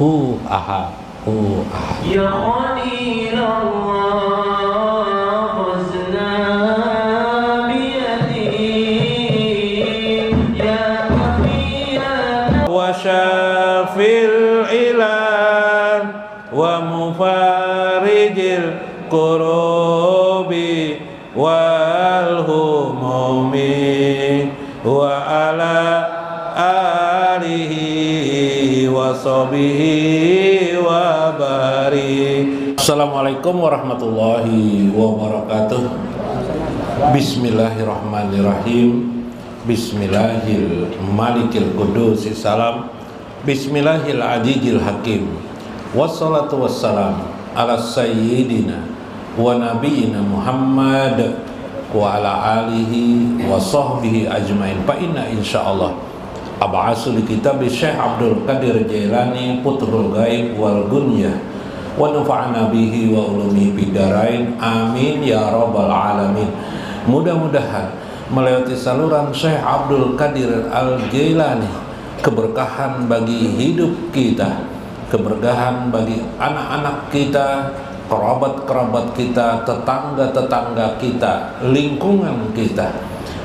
hu ahad, hu ahad. Ya Khalilullah khuzna biyadi ya Khalilullah Wa syafil ilan wa mufarijil kurubi wal humumi wa ala alihi wa sahbihi wa barik. Assalamualaikum warahmatullahi wabarakatuh. Bismillahirrahmanirrahim. Bismillahil malikil qudusis salam. Bismillahil adidil hakim. Wassalatu wassalam ala sayyidina wa nabiyina Muhammad wa ala alihi wa sahbihi ajmain. Fa inna insyaallah ab'asul kitab Syekh Abdul Qadir Jailani Putrul Ghaib wal Gunyah wa nafa'ana bihi wa ulumi bidarain amin ya rabbal alamin. Mudah-mudahan melewati saluran Syekh Abdul Qadir Al Jailani keberkahan bagi hidup kita, keberkahan bagi anak-anak kita, kerabat-kerabat kita, tetangga-tetangga kita, lingkungan kita,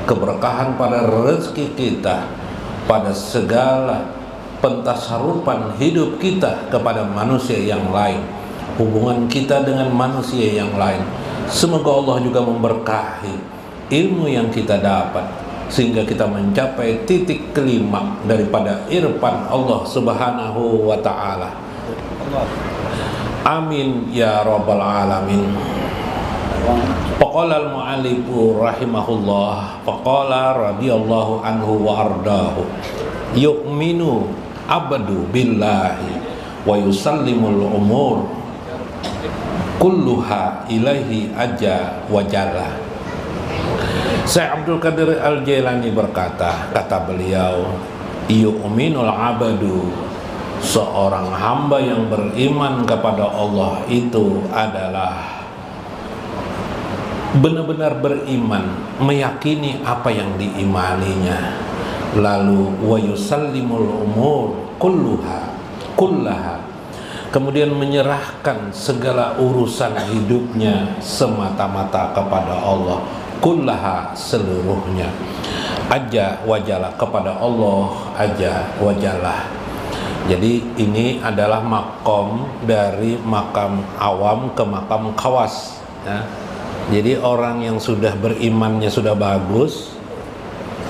keberkahan pada rezeki kita, pada segala pentasarupan hidup kita kepada manusia yang lain, hubungan kita dengan manusia yang lain. Semoga Allah juga memberkahi ilmu yang kita dapat sehingga kita mencapai titik kelima daripada irfan Allah Subhanahu wa ta'ala. Amin ya rabbal alamin. Faqala al-mu'allifu rahimahullah, faqala radhiyallahu anhu wa ardahu, yu'minu abdu billahi wa yusallimul umur kulluha ilaihi aja wa jalla. Syekh Abdul Qadir Al Jailani berkata, kata beliau, yu'minul abdu, seorang hamba yang beriman kepada Allah itu adalah benar-benar beriman, meyakini apa yang diimaninya, lalu wa yusallimul umur kullaha, kemudian menyerahkan segala urusan hidupnya semata-mata kepada Allah, kullaha, seluruhnya, aja wajalah, kepada Allah aja wajalah. Jadi ini adalah makom dari makam awam ke makam khawas ya. Jadi orang yang sudah berimannya sudah bagus,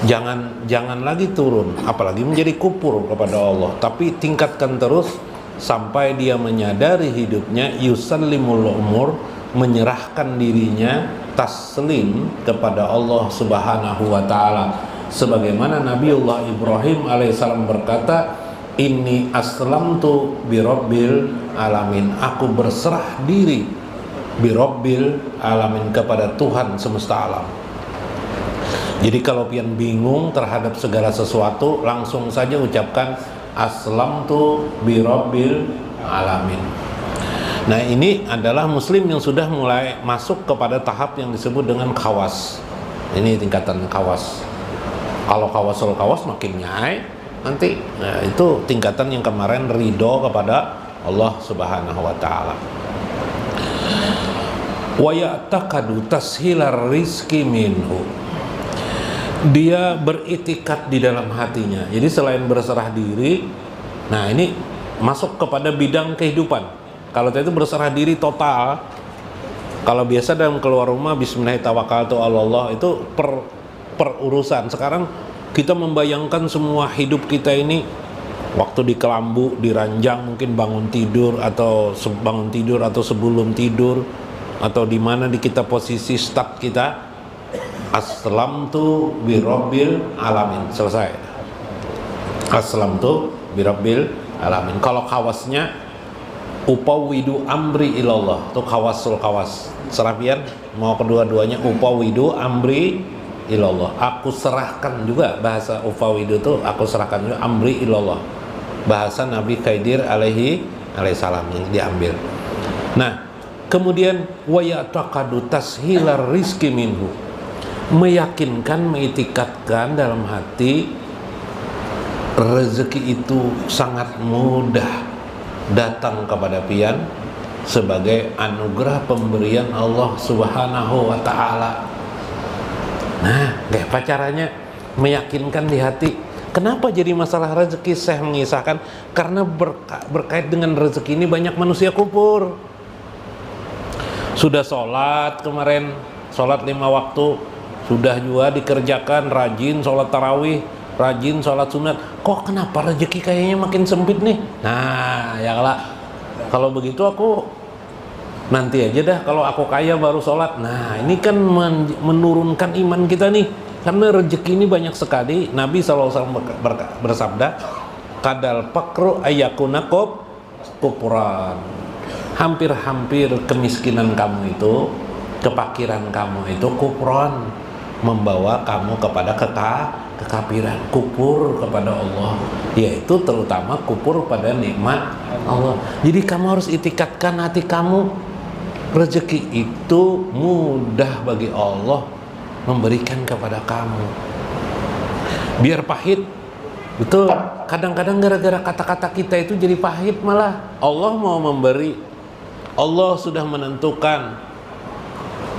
jangan lagi turun, apalagi menjadi kufur kepada Allah, tapi tingkatkan terus sampai dia menyadari hidupnya, yusallimul umur, menyerahkan dirinya, taslim kepada Allah Subhanahu wa ta'ala. Sebagaimana Nabiullah Ibrahim alaihissalam berkata, inni aslamtu birabbil alamin, aku berserah diri birabbil alamin, kepada Tuhan semesta alam. Jadi kalau pian bingung terhadap segala sesuatu, langsung saja ucapkan aslamtu birabbil alamin. Nah, ini adalah muslim yang sudah mulai masuk kepada tahap yang disebut dengan khawas. Ini tingkatan khawas. Kalau khawasul khawas makin nyai nanti. Nah, itu tingkatan yang kemarin ridho kepada Allah Subhanahu wa ta'ala. Wa ya'taqadu tashilar rizki minhu, dia beriktikad di dalam hatinya. Jadi selain berserah diri, nah ini masuk kepada bidang kehidupan. Kalau itu berserah diri total, kalau biasa dalam keluar rumah bismillahirrahmanirrahim itu per urusan. Sekarang kita membayangkan semua hidup kita ini, waktu di kelambu, di ranjang, mungkin bangun tidur atau sebelum tidur, atau di mana di kita posisi start kita, aslamtu birabbil alamin, selesai. Aslamtu birabbil alamin. Kalau khawasnya upawidu amri ilallah, itu khawasul khawas. Serapian mau kedua-duanya, upawidu amri ilallah, aku serahkan juga. Bahasa upawidu itu aku serahkan juga, amri ilallah bahasa Nabi Khidir alaihi salam yang diambil. Nah, kemudian wa ya'taqadu tashilar rizki minhu, meyakinkan, mengitikadkan dalam hati rezeki itu sangat mudah datang kepada pian sebagai anugerah pemberian Allah Subhanahu wa taala. Nah, kayak apa caranya meyakinkan di hati? Kenapa jadi masalah rezeki? Saya mengisahkan karena berkait dengan rezeki ini banyak manusia kufur. Sudah sholat kemarin, sholat 5 waktu, sudah juga dikerjakan, rajin sholat tarawih, rajin sholat sunat. Kok kenapa rezeki kayaknya makin sempit nih? Nah, ya lah. Kalau begitu aku nanti aja dah, kalau aku kaya baru sholat. Nah, ini kan menurunkan iman kita nih. Karena rezeki ini banyak sekali. Nabi SAW bersabda, kadal pakru ayakuna kupuran. Hampir-hampir kemiskinan kamu itu, kepakiran kamu itu kupron, membawa kamu kepada kekafiran, kupur kepada Allah, yaitu terutama kupur pada nikmat Allah. Jadi kamu harus itikatkan hati kamu, rezeki itu mudah bagi Allah memberikan kepada kamu. Biar pahit, betul. Kadang-kadang gara-gara kata-kata kita itu jadi pahit malah. Allah mau memberi, Allah sudah menentukan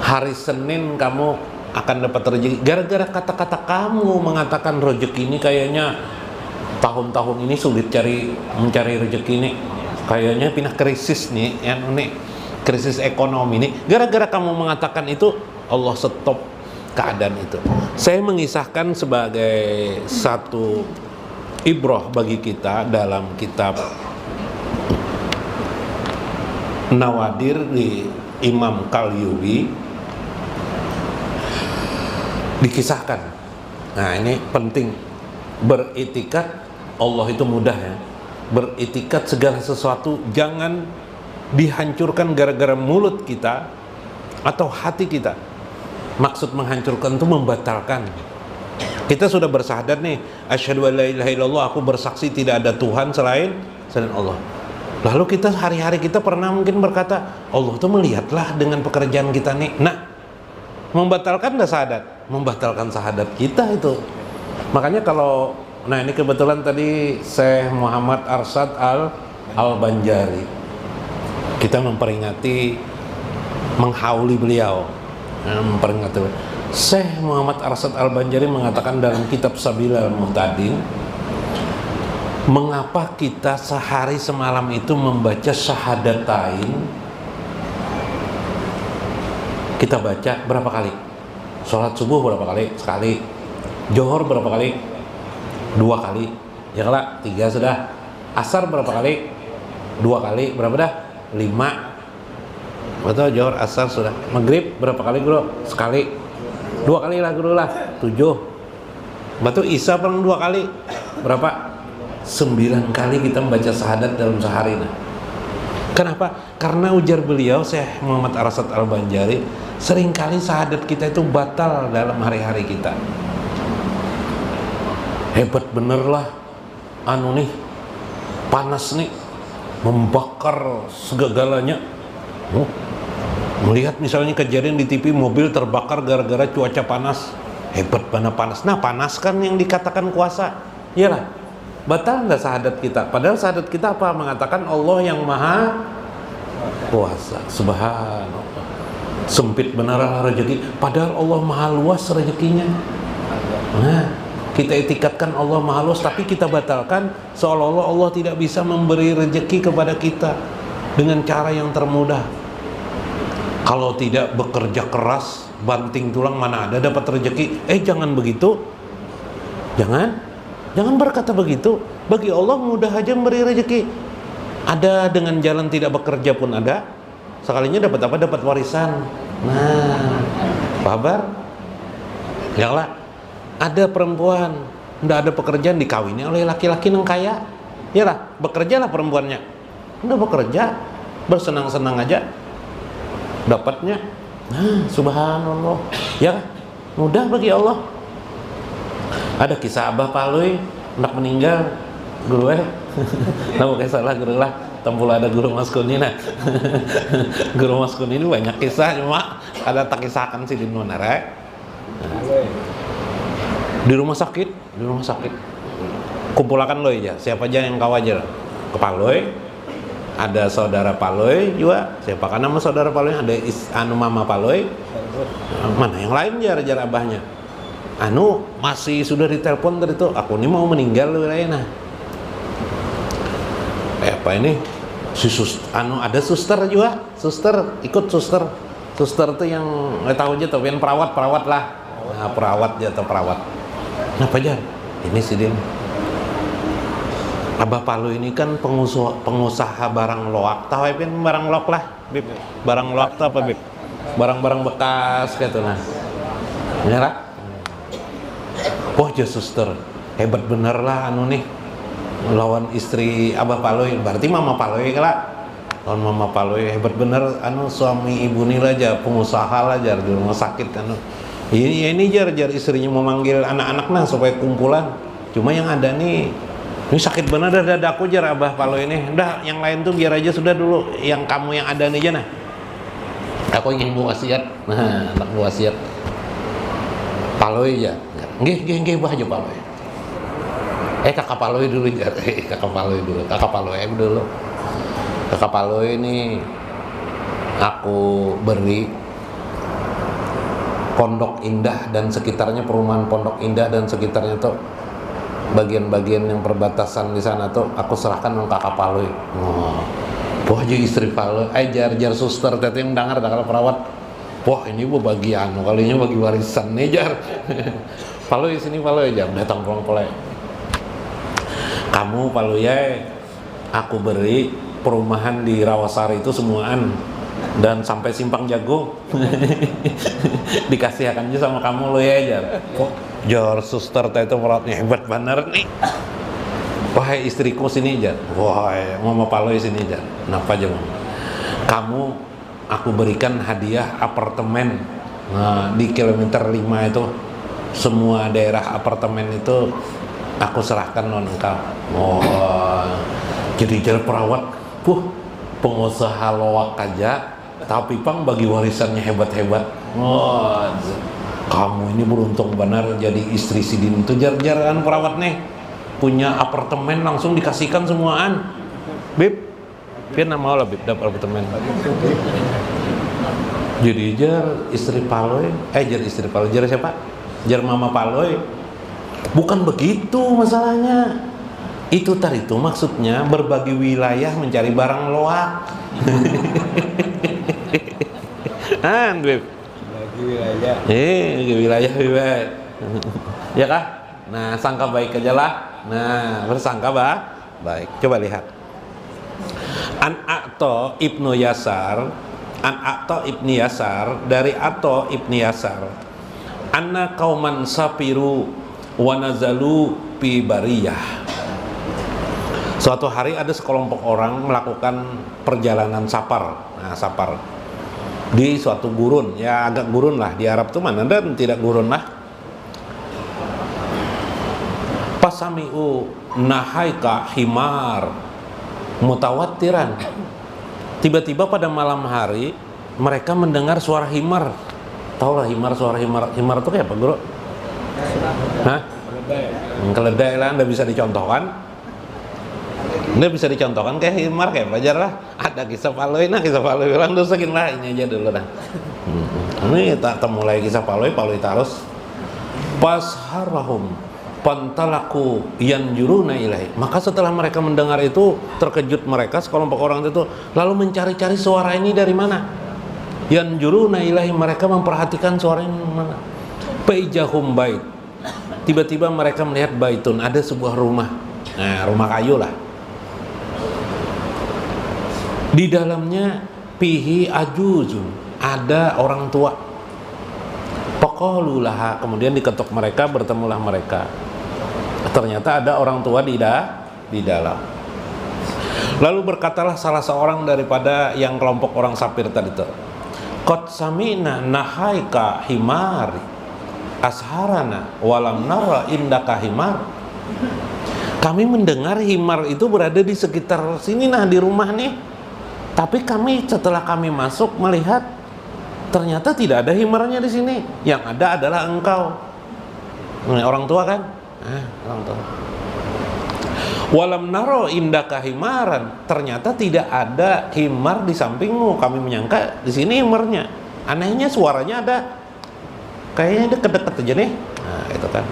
hari Senin kamu akan dapat rezeki. Gara-gara kata-kata kamu mengatakan rezeki ini kayaknya tahun-tahun ini sulit mencari rezeki ini, kayaknya pindah krisis nih, krisis ekonomi ini. Gara-gara kamu mengatakan itu, Allah stop keadaan itu. Saya mengisahkan sebagai satu ibrah bagi kita dalam kitab Nawadir di Imam Qalyubi dikisahkan. Nah, ini penting. Beritikat Allah itu mudah ya. Beritikat segala sesuatu jangan dihancurkan gara-gara mulut kita atau hati kita. Maksud menghancurkan itu membatalkan. Kita sudah bersyahadat nih, asyhadu an la ilaha illallah, aku bersaksi tidak ada Tuhan selain Allah. Lalu kita hari-hari kita pernah mungkin berkata, Allah tuh melihatlah dengan pekerjaan kita nih. Nah, membatalkan dah syahadat, membatalkan syahadat kita itu. Makanya kalau, nah ini kebetulan tadi Syekh Muhammad Arsyad Al-Banjari, kita memperingati, menghauli beliau, memperingati beliau. Syekh Muhammad Arsyad Al-Banjari mengatakan dalam kitab Sabilal Muhtadin, mengapa kita sehari semalam itu membaca syahadatain? Kita baca berapa kali? Sholat subuh berapa kali? Sekali. Johor berapa kali? 2 kali. Ya lah, 3 sudah. Asar berapa kali? 2 kali. Berapa dah? 5. Betul, Johor, asar sudah. Maghrib berapa kali guru? Sekali. 2 kali lah guru lah. 7. Betul, Isya paling 2 kali. Berapa? 9 kali kita membaca syahadat dalam sehari. Nah, kenapa? Karena ujar beliau Syekh Muhammad Arsyad Al-Banjari, seringkali syahadat kita itu batal dalam hari-hari kita. Hebat bener lah, nih panas nih, membakar segalanya. Melihat misalnya kejadian di TV, mobil terbakar gara-gara cuaca panas. Hebat mana panas. Nah, panas kan yang dikatakan kuasa. Iyalah, batal nggak syahadat kita? Padahal syahadat kita apa? Mengatakan Allah yang maha kuasa. Subhanallah. Sempit benar rezeki, padahal Allah maha luas rezekinya. Nah, kita etikatkan Allah maha luas, tapi kita batalkan seolah-olah Allah tidak bisa memberi rezeki kepada kita dengan cara yang termudah. Kalau tidak bekerja keras, banting tulang, mana ada dapat rezeki. Jangan begitu. Jangan berkata begitu. Bagi Allah mudah aja memberi rezeki. Ada dengan jalan tidak bekerja pun ada. Sekalinya dapat apa? Dapat warisan. Nah, kabar? Ya lah. Ada perempuan tidak ada pekerjaan, dikawini oleh laki-laki yang kaya. Ya lah, bekerjalah perempuannya. Udah bekerja, bersenang-senang aja dapatnya. Nah, subhanallah. Ya, mudah bagi Allah. Ada kisah Abah Palui hendak meninggal, guru nah bukan salah guru lah, tempul ada guru Mas Kun ini. Nah, guru Mas Kun ini banyak kisah, cuma ada tak kisahkan sih di Nunara. Di rumah sakit, kumpulakan loh aja, siapa aja yang kau aja, kepaloi, ada saudara Paloy juga. Siapa kan nama saudara Paloy? Ada mama Paloy. Mana yang lain jar abahnya? Masih sudah ditelepon tadi tuh. Aku ini mau meninggal wilayahnya. Apa ini? Ada suster juga. Suster ikut suster. Suster tuh yang nggak tahu aja tuh, yang perawat lah. Nah, perawat aja atau perawat. Kenapa jar? Ini si Din. Abah Palu ini kan pengusaha barang loak, tahu ya barang loak lah, Bib. Barang loak tuh apa, Bib? Barang-barang bekas gitu nah. Nyerah. Wah, suster, hebat bener lah nih. Lawan istri Abah Palu, berarti Mama Palu lah. Lawan Mama Palu hebat bener suami ibu nih lah aja pengusaha lah jar di rumah sakit Ini jar istrinya mau manggil anak-anaknya supaya kumpulan. Cuma yang ada nih, ini sakit bener dah dadaku jar Abah Palu ini. Udah yang lain tuh biar aja sudah dulu. Yang kamu yang ada nih aja nah. Aku ingin buat wasiat. Nah, anak buat wasiat. Palu aja. Nggih bah aja Palu. Kakak Palu dulu jar. Kakak Palu dulu. Kakak Palu dulu. Kakak Palu ini aku beri Pondok Indah dan sekitarnya, perumahan Pondok Indah dan sekitarnya tuh bagian-bagian yang perbatasan di sana tuh aku serahkan ke kakak Palu. Wah aja istri Palu, jar suster tete yang dengar kalau perawat. Wah ini bu bagian, kalinya bagi warisan nih jar. Palu di sini Palu jar, datang pulang pole. Kamu Palu ya, aku beri perumahan di Rawasari itu semuaan dan sampai Simpang Jago. Dikasih akan sama kamu lo ya jar. Jar suster itu perawatnya hebat bener nih. Wahai istriku sini jar. Wahai Mama Paloy sini jar. Kenapa aja Mama? Kamu aku berikan hadiah apartemen di kilometer 5 itu. Semua daerah apartemen itu aku serahkan non engkau. Jadi jar perawat pengusaha loak aja tapi pang bagi warisannya hebat-hebat. Kamu ini beruntung benar jadi istri Sidin itu jar-jaran perawat nih punya apartemen langsung dikasihkan semuaan. Bib, Pian mau lah Bib dapat apartemen. Jadi jar istri Paloy, jar siapa? Jar Mama Paloy. Bukan begitu masalahnya. Itu tadi itu maksudnya berbagi wilayah mencari barang loak. Bib. Wilayah. Ya kah? Nah, sangka baik aja lah. Nah, bersangka baik. Coba lihat. An A'ta ibnu Yasar, dari A'ta ibnu Yasar. Anna qauman safiru wa nazalu fi bariyah. Suatu hari ada sekelompok orang melakukan perjalanan safar. Nah, safar di suatu gurun, ya agak gurun lah, di Arab tuh mana dan tidak gurun lah. Pasami'u nahaika himar mutawattiran. Tiba-tiba pada malam hari mereka mendengar suara himar. Tahu lah himar, suara himar. Himar itu kayak apa, Bro? Hah? Keledai lah, Anda bisa dicontohkan. Nggak bisa dicontohkan kayak himar kayak belajar lah. Ada kisah Paloy bilang dosakin lah ini aja dulu dah. Ini tak mulai kisah Paloy terus. Pas harahum pantalaku yanjuruna ilahi. Maka setelah mereka mendengar itu terkejut mereka sekelompok orang itu lalu mencari-cari suara ini dari mana. Yanjuruna ilahi, mereka memperhatikan suara ini dari mana. Paijahum bait. Tiba-tiba mereka melihat baitun, ada sebuah rumah. Nah, rumah kayu lah. Di dalamnya pihi ajuzun, ada orang tua. Paqalulaha, kemudian diketuk mereka, bertemulah mereka. Ternyata ada orang tua di dalam. Lalu berkatalah salah seorang daripada yang kelompok orang safir tadi itu, qad samina nahaika himari asharana walam nara indaka himar. Kami mendengar himar itu berada di sekitar sini di rumah nih. Tapi kami setelah kami masuk melihat ternyata tidak ada himarnya di sini. Yang ada adalah engkau. Orang tua kan? Orang tua. Walam naro indaka himaran, ternyata tidak ada himar di sampingmu. Kami menyangka di sini himarnya. Anehnya suaranya ada, kayaknya deket-deket aja nih. Nah, itu kan.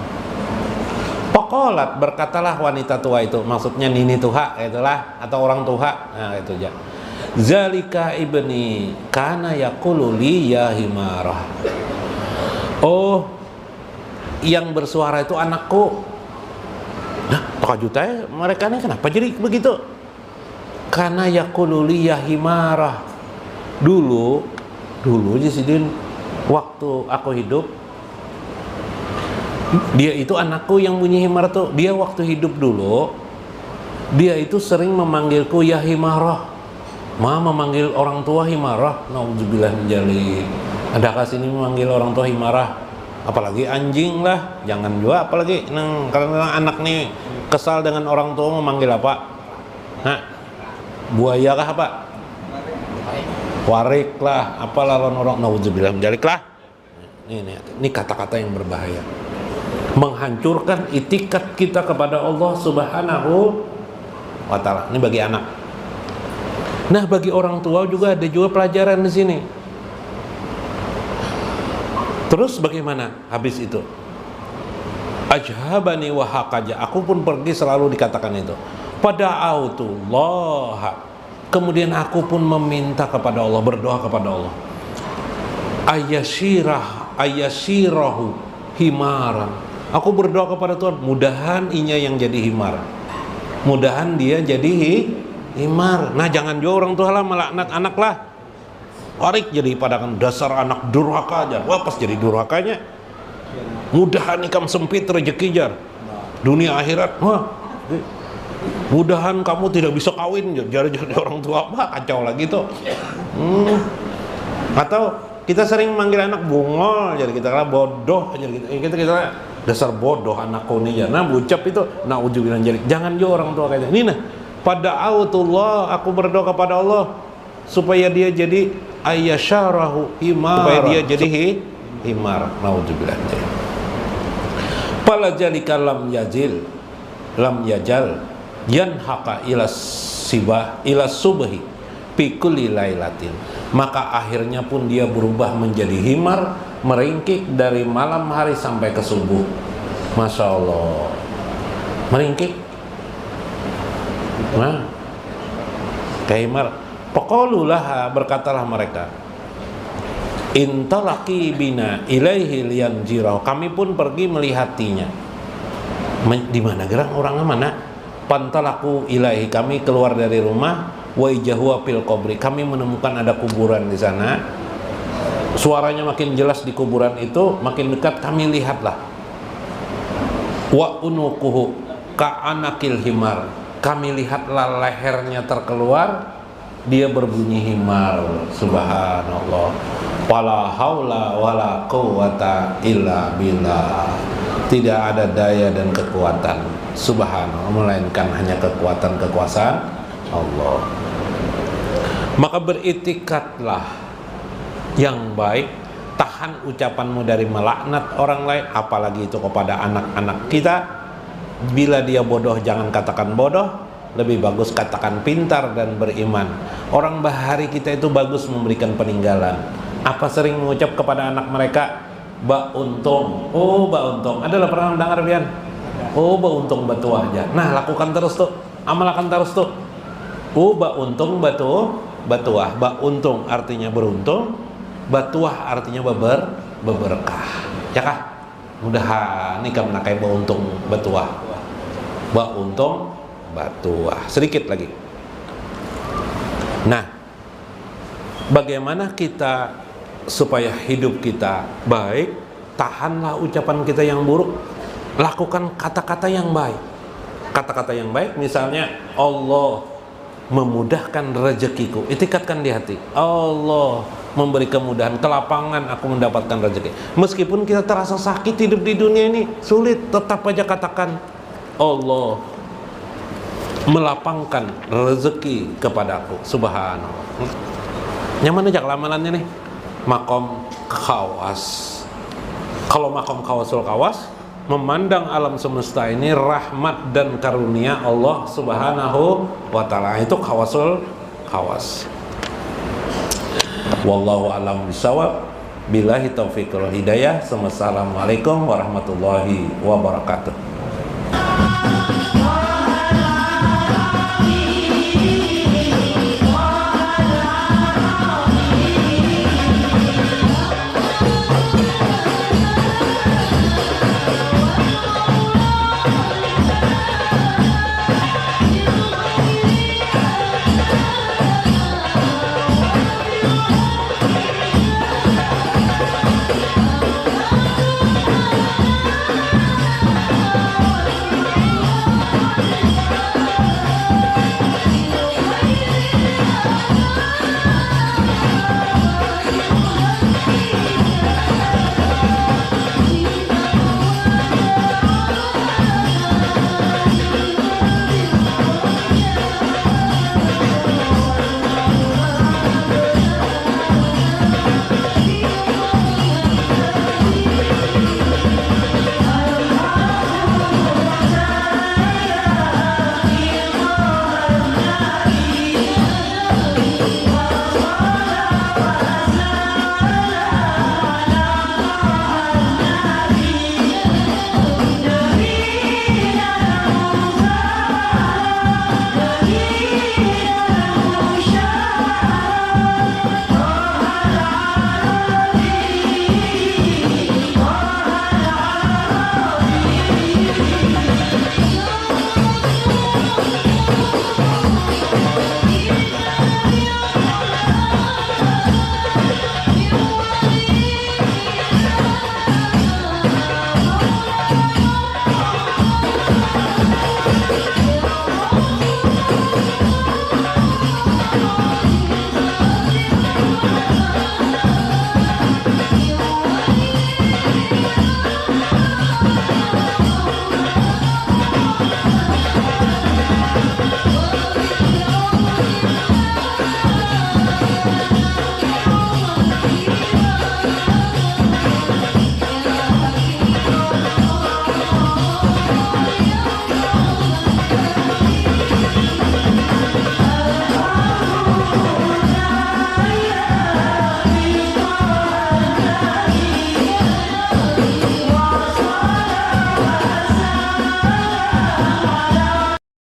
Pokolat, berkatalah wanita tua itu, maksudnya nini tuha, itulah, atau orang tua. Nah, itu aja. Zalika ibni kana yaqulu li ya himarah. Oh, yang bersuara itu anakku. Nah, pakajutnya mereka nih kenapa jadi begitu? Karena yaqulu li ya himarah. Dulu Jisidin, waktu aku hidup, dia itu anakku yang bunyi himar tuh. Dia waktu hidup dulu, dia itu sering memanggilku ya himarah. Memanggil orang tua himarah. Nauzubillah min dzalik. Adakah sini memanggil orang tua himarah? Apalagi anjing lah, jangan juga apalagi karena anak nih kesal dengan orang tua memanggil apa? Nah, buaya kah apa? Warik lah, apalah orang nauzubillah min dzalik lah. Ini kata-kata yang berbahaya. Menghancurkan itikat kita kepada Allah Subhanahu wa taala. Ini bagi anak. Nah, bagi orang tua juga ada juga pelajaran di sini. Terus bagaimana habis itu? Ajhabani wa haqaja, aku pun pergi selalu dikatakan itu. Pada'autullah, kemudian aku pun meminta kepada Allah, berdoa kepada Allah. Ayashirahu himaran. Aku berdoa kepada Tuhan, mudahan inya yang jadi himar. Mudahan dia jadi himar. Nah, jangan juga orang tua lah melaknat anak lah. Warik jadi padakan dasar anak durhaka aja. Wah, pas jadi durhakanya, mudahan ikam sempit rezeki jar. Dunia akhirat, wah, mudahan kamu tidak bisa kawin jar. Jadi orang tua, wah kacau lagi tuh. Atau kita sering manggil anak bungol, jadi kita kira bodoh, jadi kita dasar bodoh anakku nih ya. Nah, ucap itu, nauzubillah min dzalik. Jangan juga orang tua kayak ini. Nah, pada'autullah, aku berdoa kepada Allah supaya dia jadi ayasharahu himar, supaya dia jadi himar. Nauzubillah. Pala jalika lam yajal yanhaqa ila subhi fi kulli lailatin. Maka akhirnya pun dia berubah menjadi himar, meringkik dari malam hari sampai ke subuh. Masya Allah, meringkik. Nah, kayak himar. Paqalulah, berkatalah mereka, intalaqi bina ilaihi liyanjirahu, kami pun pergi melihatinya. Di mana gerang orangnya mana? Pantalaku ilaihi, kami keluar dari rumah, wa ijahwa fil qabri, kami menemukan ada kuburan di sana. Suaranya makin jelas di kuburan itu, makin dekat kami lihatlah. Wa unuquhu ka'anakil himar, kami lihatlah lehernya terkeluar, dia berbunyi himar. Subhanallah. Wala haula wala quwata illa billah. Tidak ada daya dan kekuatan, subhanallah, melainkan hanya kekuatan kekuasaan Allah. Maka beritikadlah yang baik, tahan ucapanmu dari melaknat orang lain, apalagi itu kepada anak-anak kita. Bila dia bodoh, jangan katakan bodoh, lebih bagus katakan pintar dan beriman. Orang bahari kita itu bagus memberikan peninggalan. Apa sering mengucap kepada anak mereka, ba untung, oh ba untung. Adalah pernah dengar Bian? Oh ba untung batuah aja. Nah, lakukan terus tuh, amalkan terus tuh. Oh ba untung batuah. Ba untung artinya beruntung, batuah artinya berberkah. Ya kah? Mudahan nih kamu nakai ba untung batuah. Ba untung batuah. Sedikit lagi. Nah, bagaimana kita supaya hidup kita baik? Tahanlah ucapan kita yang buruk, lakukan kata-kata yang baik. Kata-kata yang baik, misalnya Allah memudahkan rezekiku, itikadkan di hati. Allah memberi kemudahan, kelapangan aku mendapatkan rezeki. Meskipun kita terasa sakit hidup di dunia ini, sulit, tetap aja katakan Allah melapangkan rezeki kepadaku. Subhanallah. Nyaman aja kelamalannya nih. Makom kawas. Kalau makom kawasul kawas, memandang alam semesta ini rahmat dan karunia Allah Subhanahu wa taala. Itu khawasul khawas. Wallahu a'lam bishawab. Billahi taufiq wal hidayah. Wassalamualaikum warahmatullahi wabarakatuh.